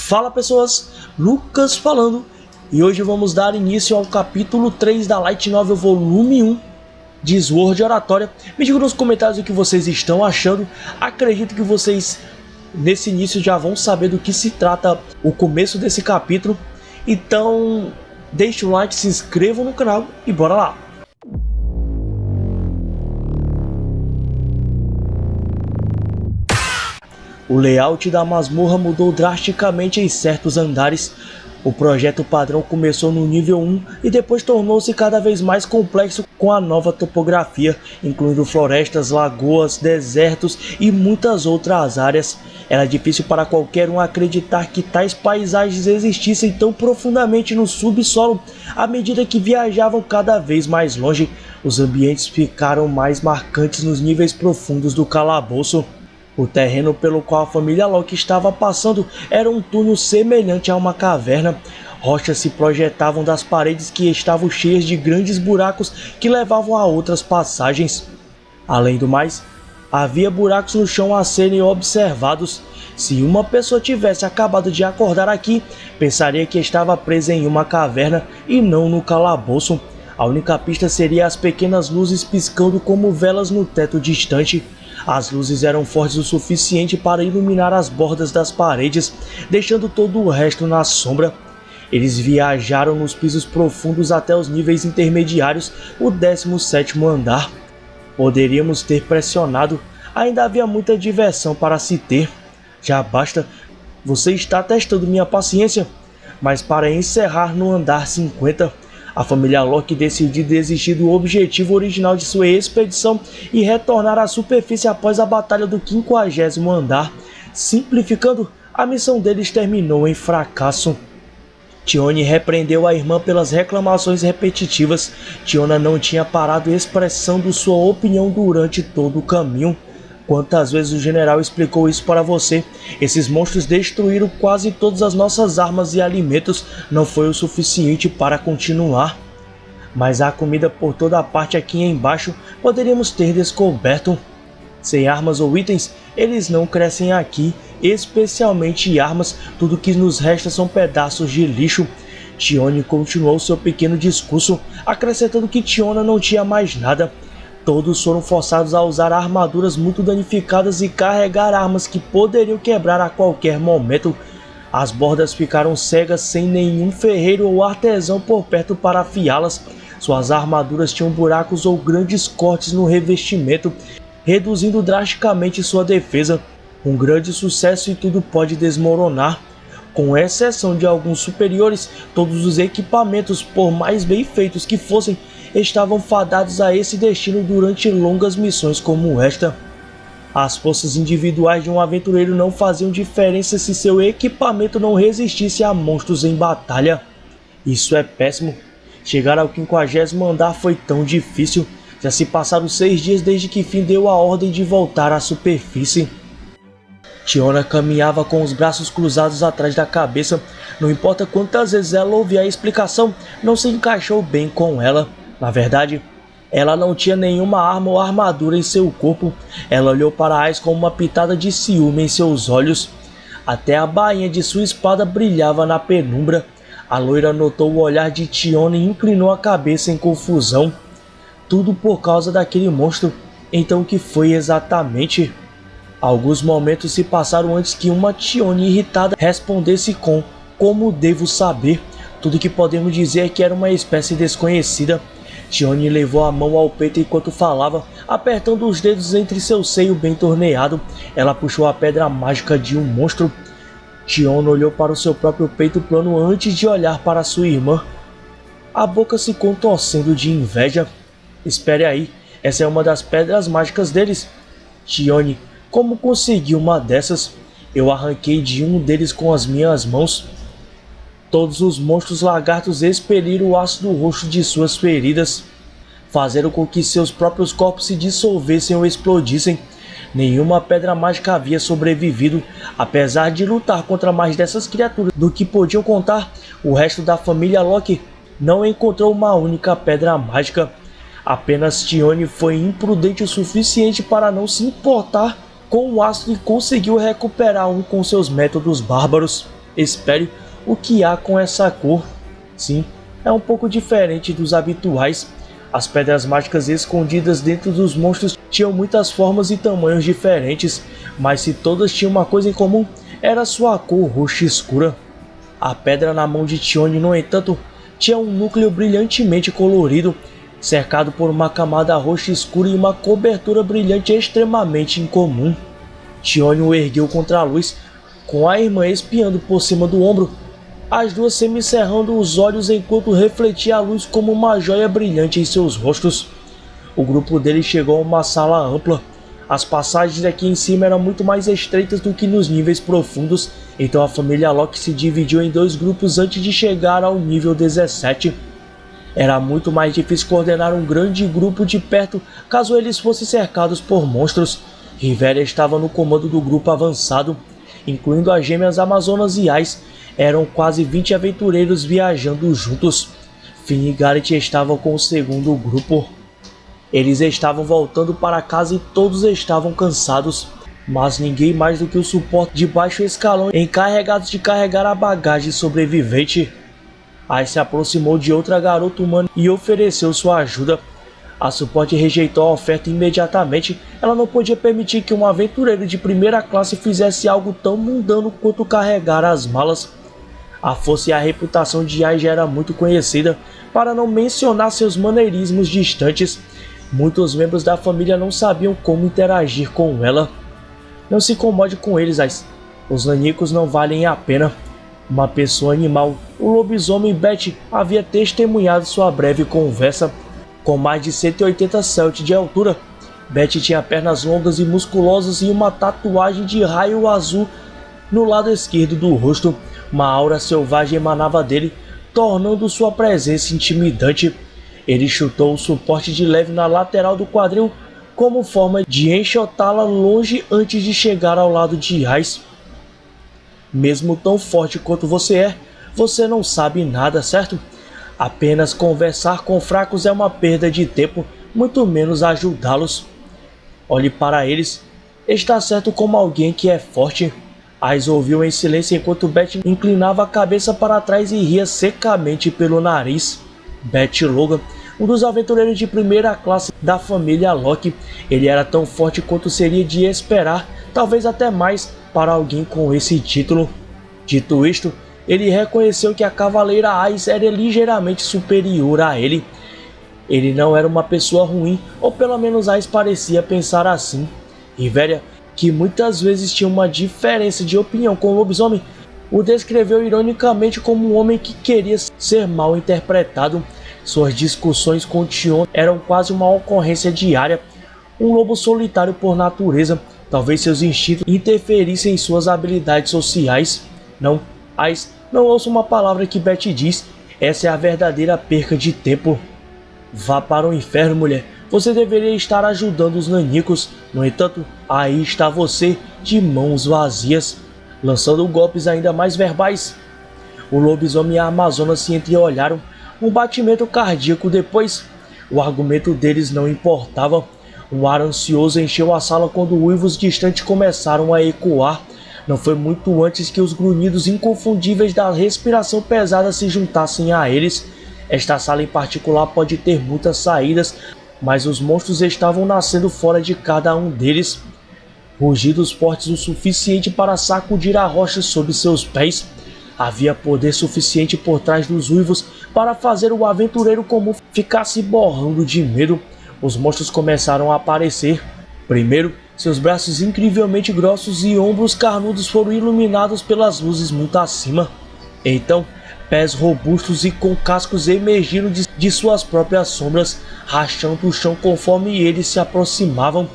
Fala pessoas, Lucas falando, e hoje vamos dar início ao capítulo 3 da Light Novel volume 1 de Sword Oratória. Me digam nos comentários o que vocês estão achando. Acredito que vocês nesse início já vão saber do que se trata o começo desse capítulo. Então deixe o like, se inscrevam no canal e bora lá! O layout da masmorra mudou drasticamente em certos andares. O projeto padrão começou no nível 1 e depois tornou-se cada vez mais complexo com a nova topografia, incluindo florestas, lagoas, desertos e muitas outras áreas. Era difícil para qualquer um acreditar que tais paisagens existissem tão profundamente no subsolo. À medida que viajavam cada vez mais longe, os ambientes ficaram mais marcantes nos níveis profundos do calabouço. O terreno pelo qual a família Locke estava passando era um túnel semelhante a uma caverna. Rochas se projetavam das paredes que estavam cheias de grandes buracos que levavam a outras passagens. Além do mais, havia buracos no chão a serem observados. Se uma pessoa tivesse acabado de acordar aqui, pensaria que estava presa em uma caverna e não no calabouço. A única pista seria as pequenas luzes piscando como velas no teto distante. As luzes eram fortes o suficiente para iluminar as bordas das paredes, deixando todo o resto na sombra. Eles viajaram nos pisos profundos até os níveis intermediários, o 17º andar. Poderíamos ter pressionado, ainda havia muita diversão para se ter. Já basta, você está testando minha paciência, mas para encerrar no andar 50... a família Locke decidiu desistir do objetivo original de sua expedição e retornar à superfície após a batalha do 50º andar. Simplificando, a missão deles terminou em fracasso. Tione repreendeu a irmã pelas reclamações repetitivas. Tiona não tinha parado expressando sua opinião durante todo o caminho. Quantas vezes o general explicou isso para você? Esses monstros destruíram quase todas as nossas armas e alimentos. Não foi o suficiente para continuar. Mas há comida por toda parte aqui embaixo. Poderíamos ter descoberto. Sem armas ou itens, eles não crescem aqui. Especialmente armas. Tudo que nos resta são pedaços de lixo. Tione continuou seu pequeno discurso, acrescentando que Tiona não tinha mais nada. Todos foram forçados a usar armaduras muito danificadas e carregar armas que poderiam quebrar a qualquer momento. As bordas ficaram cegas sem nenhum ferreiro ou artesão por perto para afiá-las. Suas armaduras tinham buracos ou grandes cortes no revestimento, reduzindo drasticamente sua defesa. Um grande sucesso e tudo pode desmoronar. Com exceção de alguns superiores, todos os equipamentos, por mais bem feitos que fossem, estavam fadados a esse destino durante longas missões como esta. As forças individuais de um aventureiro não faziam diferença se seu equipamento não resistisse a monstros em batalha. Isso é péssimo. Chegar ao 50º andar foi tão difícil. Já se passaram 6 dias desde que Finn deu a ordem de voltar à superfície. Tiona caminhava com os braços cruzados atrás da cabeça. Não importa quantas vezes ela ouvia a explicação, não se encaixou bem com ela. Na verdade, ela não tinha nenhuma arma ou armadura em seu corpo. Ela olhou para Ais com uma pitada de ciúme em seus olhos. Até a bainha de sua espada brilhava na penumbra. A loira notou o olhar de Tiona e inclinou a cabeça em confusão. Tudo por causa daquele monstro. Então o que foi exatamente? Alguns momentos se passaram antes que uma Tione irritada respondesse com "Como devo saber?". Tudo que podemos dizer é que era uma espécie desconhecida. Tione levou a mão ao peito enquanto falava, apertando os dedos entre seu seio bem torneado. Ela puxou a pedra mágica de um monstro. Tione olhou para o seu próprio peito plano antes de olhar para sua irmã, a boca se contorcendo de inveja. Espere aí, essa é uma das pedras mágicas deles. Tione, como conseguiu uma dessas? Eu arranquei de um deles com as minhas mãos. Todos os monstros lagartos expeliram o ácido roxo de suas feridas, fazendo com que seus próprios corpos se dissolvessem ou explodissem. Nenhuma pedra mágica havia sobrevivido. Apesar de lutar contra mais dessas criaturas do que podiam contar, o resto da família Locke não encontrou uma única pedra mágica. Apenas Tione foi imprudente o suficiente para não se importar com o ácido e conseguiu recuperar um com seus métodos bárbaros. espere o que há com essa cor. Sim, é um pouco diferente dos habituais. As pedras mágicas escondidas dentro dos monstros tinham muitas formas e tamanhos diferentes, mas se todas tinham uma coisa em comum, era sua cor roxa escura. A pedra na mão de Tione, no entanto, tinha um núcleo brilhantemente colorido, cercado por uma camada roxa escura e uma cobertura brilhante extremamente incomum. Tione o ergueu contra a luz, com a irmã espiando por cima do ombro, as duas semicerrando os olhos enquanto refletia a luz como uma joia brilhante em seus rostos. O grupo deles chegou a uma sala ampla. As passagens aqui em cima eram muito mais estreitas do que nos níveis profundos, então a família Locke se dividiu em 2 grupos antes de chegar ao nível 17. Era muito mais difícil coordenar um grande grupo de perto caso eles fossem cercados por monstros. Riveria estava no comando do grupo avançado, incluindo as gêmeas Amazonas e Ais. Eram quase 20 aventureiros viajando juntos. Finn e Garrett estavam com o segundo grupo. Eles estavam voltando para casa e todos estavam cansados, mas ninguém mais do que o suporte de baixo escalão encarregados de carregar a bagagem sobrevivente. Ais se aproximou de outra garota humana e ofereceu sua ajuda. A suporte rejeitou a oferta imediatamente. Ela não podia permitir que um aventureiro de primeira classe fizesse algo tão mundano quanto carregar as malas. A força e a reputação de Ais já era muito conhecida, para não mencionar seus maneirismos distantes. Muitos membros da família não sabiam como interagir com ela. Não se incomode com eles, Ais. Os nanicos não valem a pena. Uma pessoa animal, o lobisomem Beth, havia testemunhado sua breve conversa. Com mais de 180 cm de altura, Beth tinha pernas longas e musculosas e uma tatuagem de raio azul no lado esquerdo do rosto. Uma aura selvagem emanava dele, tornando sua presença intimidante. Ele chutou o suporte de leve na lateral do quadril, como forma de enxotá-la longe antes de chegar ao lado de Ais. Mesmo tão forte quanto você não sabe nada, certo? Apenas conversar com fracos é uma perda de tempo, muito menos ajudá-los. Olhe para eles. Está certo como alguém que é forte. Ais ouviu em silêncio enquanto Beth inclinava a cabeça para trás e ria secamente pelo nariz. Beth Logan, um dos aventureiros de primeira classe da família Locke. Ele era tão forte quanto seria de esperar, talvez até mais, para alguém com esse título. Dito isto, ele reconheceu que a cavaleira Ais era ligeiramente superior a ele. Ele não era uma pessoa ruim, ou pelo menos Ais parecia pensar assim. Riveria, que muitas vezes tinha uma diferença de opinião com o lobisomem, o descreveu ironicamente como um homem que queria ser mal interpretado. Suas discussões com Tion eram quase uma ocorrência diária. Um lobo solitário por natureza, talvez seus instintos interferissem em suas habilidades sociais. Não, Ais, não ouça uma palavra que Beth diz. Essa é a verdadeira perca de tempo. Vá para o inferno, mulher. Você deveria estar ajudando os nanicos. No entanto, aí está você, de mãos vazias, lançando golpes ainda mais verbais. O lobisomem e a Amazona se entreolharam. Um batimento cardíaco depois. O argumento deles não importava. Um ar ansioso encheu a sala quando uivos distantes começaram a ecoar. Não foi muito antes que os grunhidos inconfundíveis da respiração pesada se juntassem a eles. Esta sala em particular pode ter muitas saídas, mas os monstros estavam nascendo fora de cada um deles. Rugidos fortes o suficiente para sacudir a rocha sob seus pés. Havia poder suficiente por trás dos uivos para fazer o aventureiro comum ficar se borrando de medo. Os monstros começaram a aparecer. Primeiro, seus braços incrivelmente grossos e ombros carnudos foram iluminados pelas luzes muito acima. Então, pés robustos e com cascos emergiram de suas próprias sombras, rachando o chão conforme eles se aproximavam.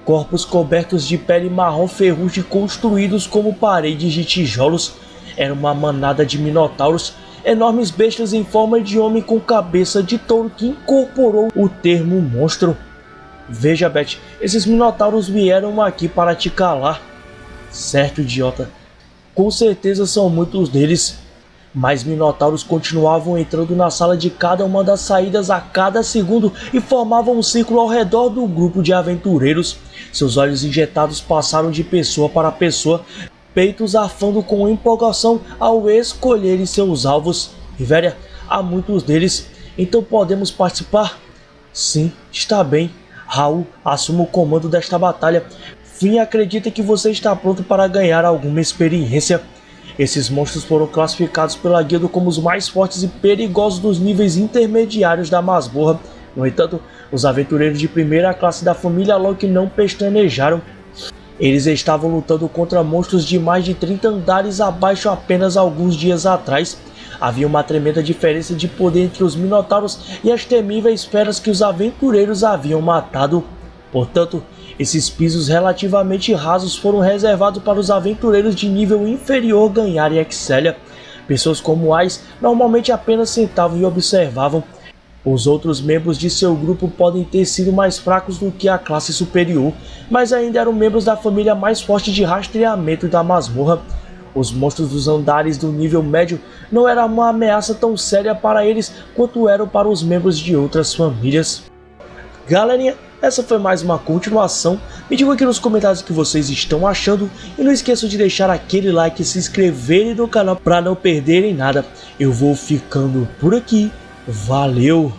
Corpos cobertos de pele marrom ferrugem construídos como paredes de tijolos. Era uma manada de minotauros, enormes bestas em forma de homem com cabeça de touro que incorporou o termo monstro. Veja, Beth, esses minotauros vieram aqui para te calar. Certo, idiota. Com certeza são muitos deles. Mas minotauros continuavam entrando na sala de cada uma das saídas a cada segundo e formavam um círculo ao redor do grupo de aventureiros. Seus olhos injetados passaram de pessoa para pessoa, peitos arfando com empolgação ao escolherem seus alvos. Riveria, há muitos deles, então podemos participar? Sim, está bem. Raul, assuma o comando desta batalha. Finn acredita que você está pronto para ganhar alguma experiência. Esses monstros foram classificados pela guilda como os mais fortes e perigosos dos níveis intermediários da masmorra. No entanto, os aventureiros de primeira classe da família Loki não pestanejaram. Eles estavam lutando contra monstros de mais de 30 andares abaixo apenas alguns dias atrás. Havia uma tremenda diferença de poder entre os minotauros e as temíveis feras que os aventureiros haviam matado. Portanto, esses pisos relativamente rasos foram reservados para os aventureiros de nível inferior ganharem Excelia. Pessoas como Ais normalmente apenas sentavam e observavam. Os outros membros de seu grupo podem ter sido mais fracos do que a classe superior, mas ainda eram membros da família mais forte de rastreamento da masmorra. Os monstros dos andares do nível médio não eram uma ameaça tão séria para eles quanto eram para os membros de outras famílias. Galerinha, essa foi mais uma continuação. Me digam aqui nos comentários o que vocês estão achando e não esqueçam de deixar aquele like e se inscreverem no canal para não perderem nada. Eu vou ficando por aqui. Valeu!